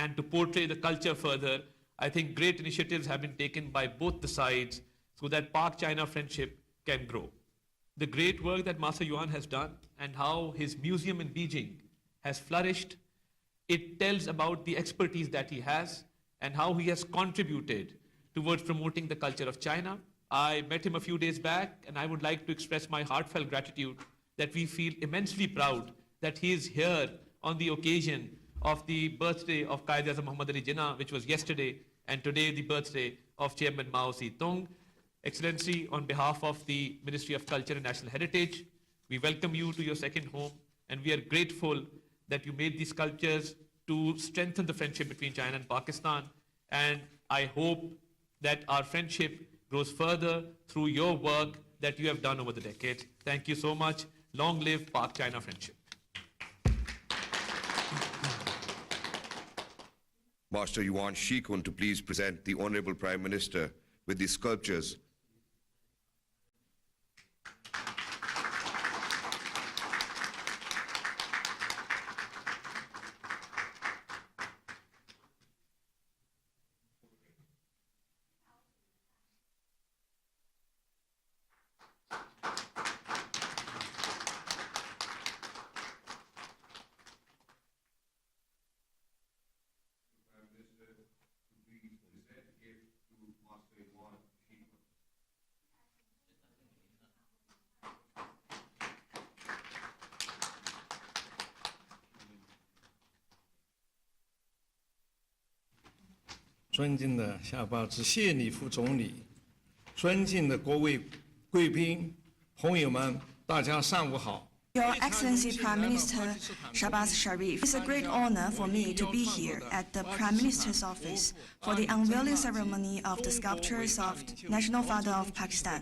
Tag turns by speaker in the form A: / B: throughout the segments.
A: and to portray the culture further. I think great initiatives have been taken by both the sides so that Pak-China friendship can grow. The great work that Master Yuan has done and how his museum in Beijing has flourished, it tells about the expertise that he has and how he has contributed towards promoting the culture of China. I met him a few days back, and I would like to express my heartfelt gratitude that we feel immensely proud that he is here on the occasion of the birthday of Quaid-e-Azam Muhammad Ali Jinnah, which was yesterday, and today the birthday of Chairman Mao Zedong. Excellency, on behalf of the Ministry of Culture and National Heritage, we welcome you to your second home, and we are grateful that you made these sculptures to strengthen the friendship between China and Pakistan. And I hope that our friendship grows further through your work that you have done over the decades. Thank you so much. Long live Pak-China friendship.
B: Master Yuan Shikun to please present the Honorable Prime Minister with the sculptures.
C: 尊敬的夏宝之谢里副总理，尊敬的各位贵宾、朋友们，大家上午好。
D: Your Excellency Prime Minister Shahbaz Sharif, it's a great honor for me to be here at the Prime Minister's office for the unveiling ceremony of the sculptures of National Father of Pakistan,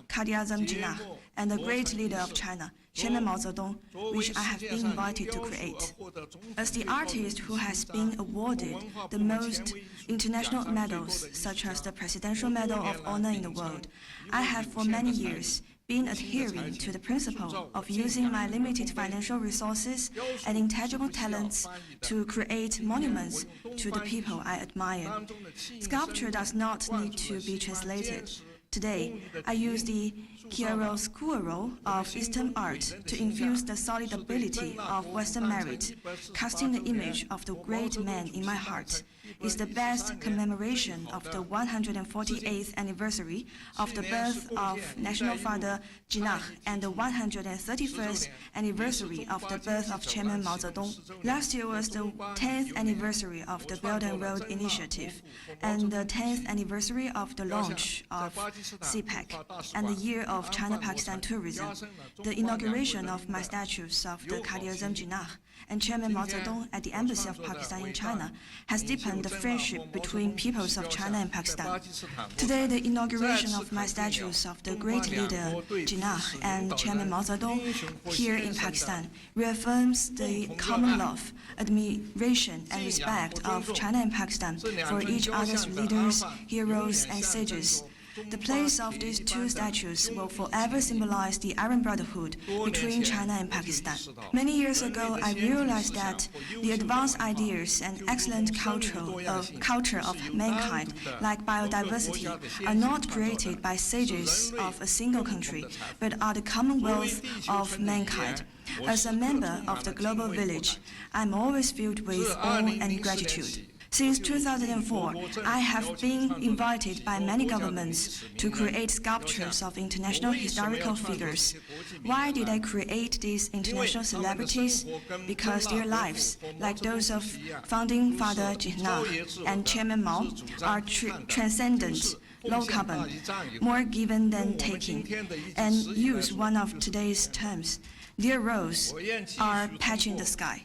D: Quaid-e-Azam Jinnah, and the great leader of China, Chairman Mao Zedong, which I have been invited to create. As the artist who has been awarded the most international medals, such as the Presidential Medal of Honor in the world, I have for many years been adhering to the principle of using my limited financial resources and intangible talents to create monuments to the people I admire. Sculpture does not need to be translated. Today, I use the chiaroscuro of Eastern art to infuse the solid ability of Western merit, casting the image of the great man in my heart. Is the best commemoration of the 148th anniversary of the birth of National Father Jinnah and the 131st anniversary of the birth of Chairman Mao Zedong. Last year was the 10th anniversary of the Belt and Road Initiative and the 10th anniversary of the launch of CPEC and the year of China-Pakistan tourism. The inauguration of my statues of the Quaid-e-Azam Jinnah and Chairman Mao Zedong at the Embassy of Pakistan in China has deepened the friendship between peoples of China and Pakistan. Today, the inauguration of my statues of the great leader Jinnah and Chairman Mao Zedong here in Pakistan reaffirms the common love, admiration, and respect of China and Pakistan for each other's leaders, heroes, and sages. The place of these two statues will forever symbolize the Iron Brotherhood between China and Pakistan. Many years ago, I realized that the advanced ideas and excellent culture of mankind, like biodiversity, are not created by sages of a single country, but are the commonwealth of mankind. As a member of the global village, I'm always filled with awe and gratitude. Since 2004, I have been invited by many governments to create sculptures of international historical figures. Why did I create these international celebrities? Because their lives, like those of founding Father Jinnah and Chairman Mao, are transcendent, low carbon, more given than taking, and use one of today's terms. Their roles are patching the sky.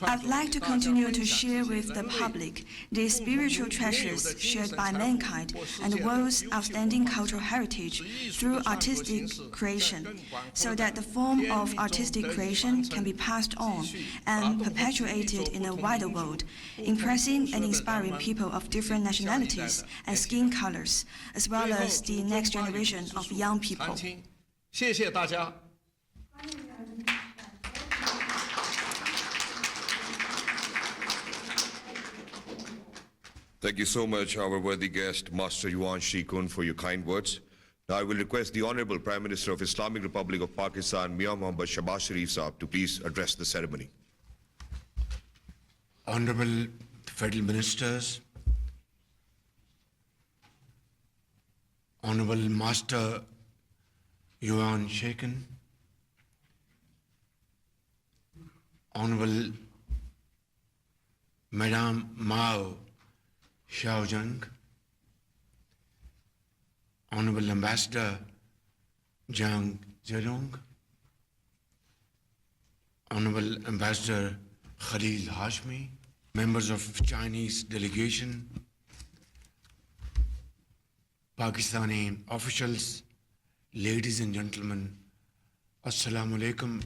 D: I'd like to continue to share with the public the spiritual treasures shared by mankind and the world's outstanding cultural heritage through artistic creation, so that the form of artistic creation can be passed on and perpetuated in a wider world, impressing and inspiring people of different nationalities and skin colors, as well as the next generation of young people.
C: 谢谢大家。
B: Thank you so much, our worthy guest, Master Yuan Shikun, for your kind words. Now I will request the Honorable Prime Minister of Islamic Republic of Pakistan, Mian Mohammad Shahbaz Sharif Saab, to please address the ceremony.
E: Honorable Federal Ministers, Honorable Master Yuan Shikun, Honorable Madame Mao Xiaojang, Honorable Ambassador Zhang Zedong, Honorable Ambassador Khalil Hashmi, members of Chinese delegation, Pakistani officials, ladies and gentlemen, Assalamu alaikum.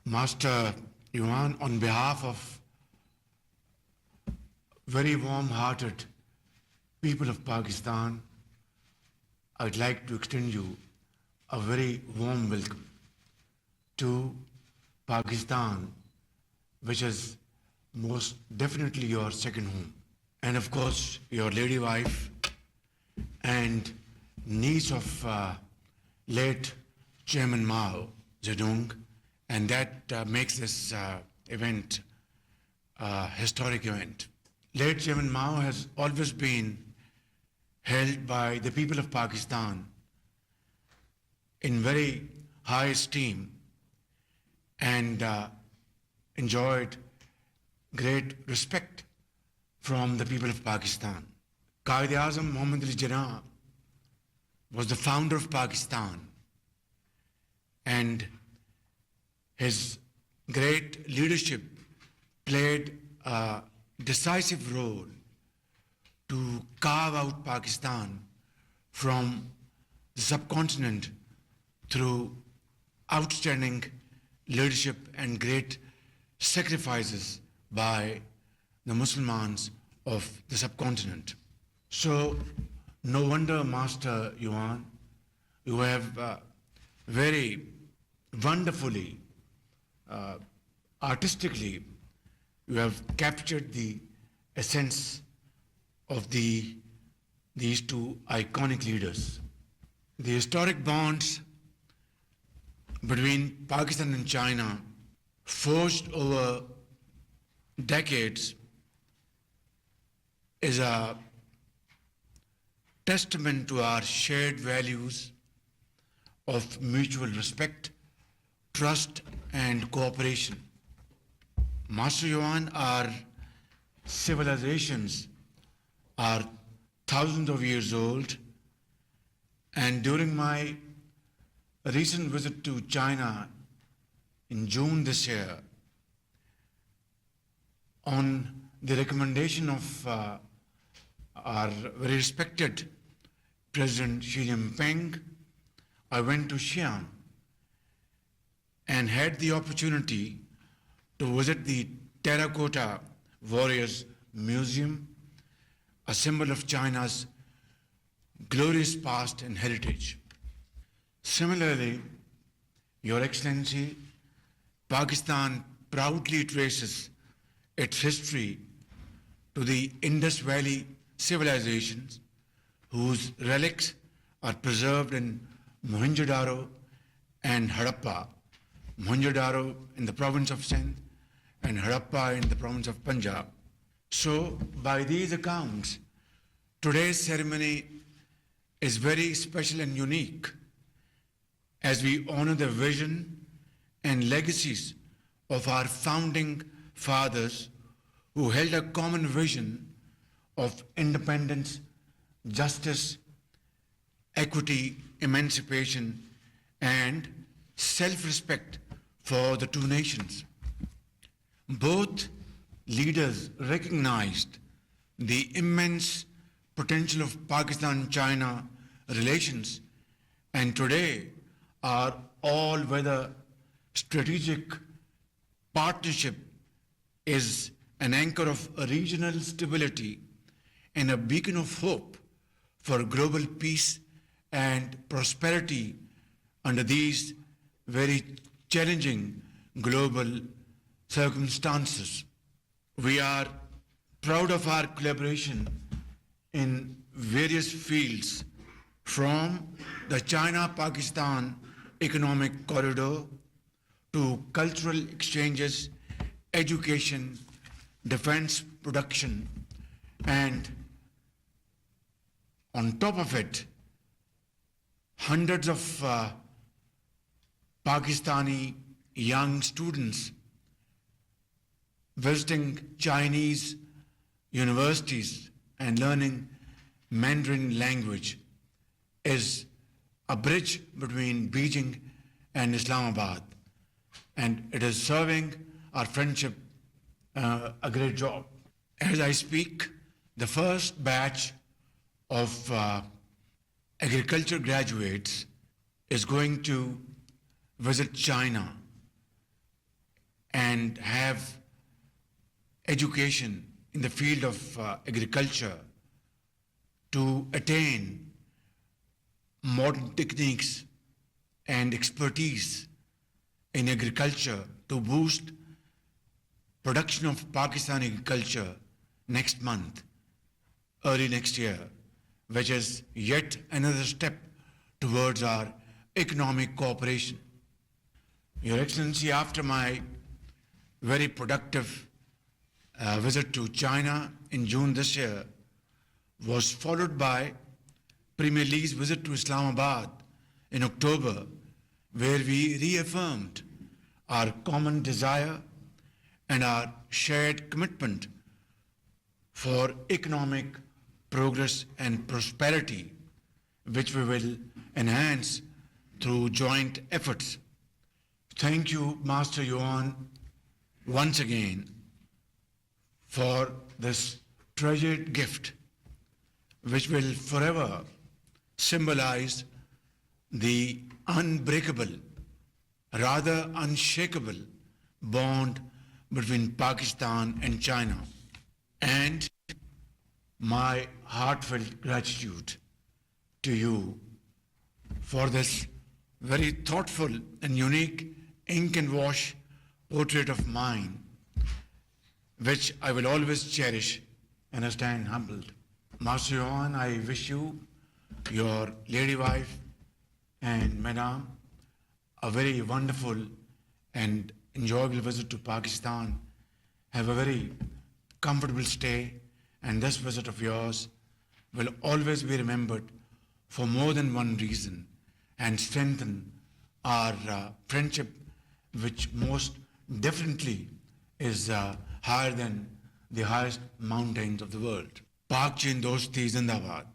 E: Master Yuan, on behalf of very warm-hearted people of Pakistan, I'd like to extend you a very warm welcome to Pakistan, which is most definitely your second home. And of course, your lady wife and niece of late Chairman Mao Zedong, and that makes this event a historic event. Late Chairman Mao has always been held by the people of Pakistan in very high esteem and enjoyed great respect from the people of Pakistan. Quaid-e-Azam Muhammad Ali Jinnah was the founder of Pakistan, and his great leadership played a decisive role to carve out Pakistan from the subcontinent through outstanding leadership and great sacrifices by the Muslims of the subcontinent. So, no wonder, Master Yuan, you have very wonderfully, artistically, you have captured the essence of these two iconic leaders. The historic bonds between Pakistan and China, forged over decades, is a testament to our shared values of mutual respect, trust, and cooperation. Master Yuan, our civilizations are thousands of years old, and during my recent visit to China in June this year, on the recommendation of our very respected President Xi Jinping, I went to Xi'an and had the opportunity to visit the Terracotta Warriors Museum, a symbol of China's glorious past and heritage. Similarly, Your Excellency, Pakistan proudly traces its history to the Indus Valley civilizations, whose relics are preserved in Mohenjo-daro and Harappa. Mohenjo-daro in the province of Sindh and Harappa in the province of Punjab. So, by these accounts, today's ceremony is very special and unique as we honor the vision and legacies of our founding fathers who held a common vision of independence, justice, equity, emancipation, and self-respect for the two nations. Both leaders recognized the immense potential of Pakistan-China relations, and today our all-weather strategic partnership is an anchor of regional stability and a beacon of hope for global peace and prosperity under these very challenging global circumstances. We are proud of our collaboration in various fields, from the China-Pakistan economic corridor to cultural exchanges, education, defense production, and on top of it, hundreds of Pakistani young students visiting Chinese universities and learning Mandarin language is a bridge between Beijing and Islamabad, and it is serving our friendship a great job. As I speak, the first batch of agriculture graduates is going to visit China and have education in the field of agriculture to attain modern techniques and expertise in agriculture to boost production of Pakistani agriculture next month, early next year, which is yet another step towards our economic cooperation. Your Excellency, after my very productive visit to China in June this year was followed by Premier Lee's visit to Islamabad in October, where we reaffirmed our common desire and our shared commitment for economic progress and prosperity, which we will enhance through joint efforts. Thank you, Master Yuan, once again for this treasured gift, which will forever symbolize the unbreakable, rather unshakable bond between Pakistan and China, and my heartfelt gratitude to you for this very thoughtful and unique ink and wash portrait of mine, which I will always cherish and I stand humbled. Master Yuan, I wish you, your lady wife and Madam, a very wonderful and enjoyable visit to Pakistan. Have a very comfortable stay, and this visit of yours will always be remembered for more than one reason and strengthen our friendship, which most definitely is higher than the highest mountains of the world. Pak Chin Dosti Zindabad.